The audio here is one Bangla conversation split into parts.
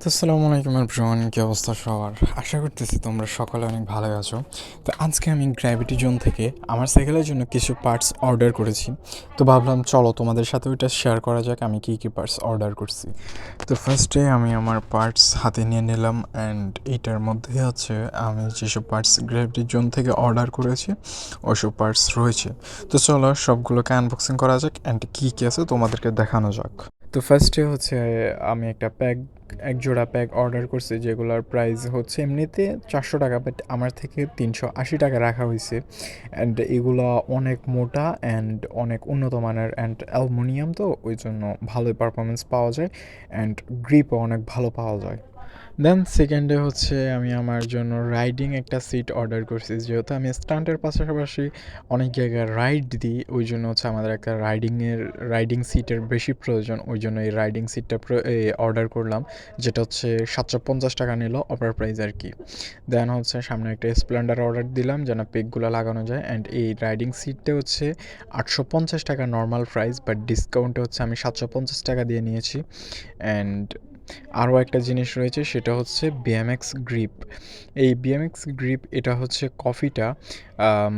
তো আসসালামু আলাইকুম এভরিওয়ান, কী অবস্থা সবার? আশা করতেছি তোমরা সকলে অনেক ভালোই আছো। তো আজকে আমি গ্র্যাভিটি জোন থেকে আমার সাইকেলের জন্য কিছু পার্টস অর্ডার করেছি। তো ভাবলাম চলো তোমাদের সাথে ওইটা শেয়ার করা যাক আমি কী কী পার্টস অর্ডার করছি। তো ফার্স্টে আমি আমার পার্টস হাতে নিয়ে নিলাম অ্যান্ড এইটার মধ্যে হচ্ছে আমি যেসব পার্টস গ্র্যাভিটি জোন থেকে অর্ডার করেছি ওইসব পার্টস রয়েছে। তো চলো সবগুলোকে আনবক্সিং করা যাক অ্যান্ড কী কী আছে তোমাদেরকে দেখানো যাক। তো ফার্স্টে হচ্ছে আমি একটা এক জোড়া প্যাক অর্ডার করছি যেগুলোর প্রাইস হচ্ছে এমনিতে 400 টাকা, বাট আমার থেকে 380 টাকা রাখা হয়েছে। অ্যান্ড এগুলো অনেক মোটা অ্যান্ড অনেক উন্নত মানের অ্যান্ড অ্যালুমিনিয়াম, তো ওই জন্য ভালোই পারফরমেন্স পাওয়া যায় অ্যান্ড গ্রিপও অনেক ভালো পাওয়া যায়। দেন সেকেন্ডে হচ্ছে আমি আমার জন্য রাইডিং একটা সিট অর্ডার করছি, যেহেতু আমি স্টান্টের পাশাপাশি অনেক জায়গায় রাইড দিই, ওই জন্য হচ্ছে আমাদের একটা রাইডিং সিটের বেশি প্রয়োজন, ওই জন্য এই রাইডিং সিটটা অর্ডার করলাম, যেটা হচ্ছে 750 টাকা নিল অফার প্রাইস আর কি। দেন হচ্ছে সামনে একটা স্প্লেন্ডার অর্ডার দিলাম যেন পেকগুলো লাগানো যায়, অ্যান্ড এই রাইডিং সিটটা হচ্ছে 850 টাকা নর্মাল প্রাইস, বাট ডিসকাউন্টে হচ্ছে আমি 750 টাকা দিয়ে নিয়েছি। অ্যান্ড আরও একটা জিনিস রয়েছে, সেটা হচ্ছে বিএমএক্স গ্রিপ। এই বিএমএক্স গ্রিপ এটা হচ্ছে আম,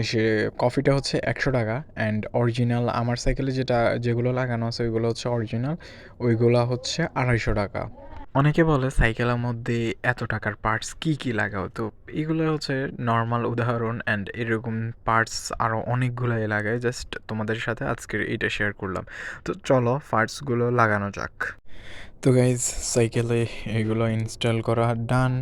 সে কফিটা হচ্ছে 100 টাকা, অ্যান্ড অরিজিনাল আমার সাইকেলে যেগুলো লাগানো আছে ওইগুলো হচ্ছে অরিজিনাল, ওইগুলো হচ্ছে 250 টাকা। অনেকে বলে সাইকেলের মধ্যে এত টাকার পার্টস কি কি লাগাও, তো এগুলো হচ্ছে নর্মাল উদাহরণ, অ্যান্ড এরকম পার্টস আরও অনেকগুলাই লাগায়, জাস্ট তোমাদের সাথে আজকের এইটা শেয়ার করলাম। তো চলো পার্টসগুলো লাগানো যাক। তো গাইজ সাইকেলে এগুলো ইনস্টল করা ডান,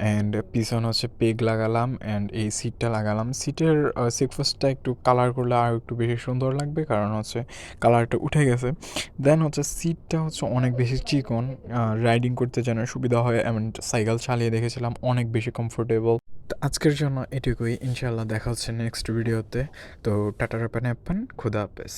অ্যান্ড পিছন হচ্ছে পেগ লাগালাম অ্যান্ড এই সিটটা লাগালাম। সিটের সিটপোস্টটা একটু কালার করলে আর একটু বেশি সুন্দর লাগবে, কারণ হচ্ছে কালারটা উঠে গেছে। দেন হচ্ছে সিটটা হচ্ছে অনেক বেশি চিকন, রাইডিং করতে যেন সুবিধা হয়, এমন সাইকেল চালিয়ে দেখেছিলাম অনেক বেশি কমফোর্টেবল। তো আজকের জন্য এটুকুই, ইনশাল্লাহ দেখা হচ্ছে নেক্সট ভিডিওতে। তো টাটা, রপ্যান, খুদা হাফেজ।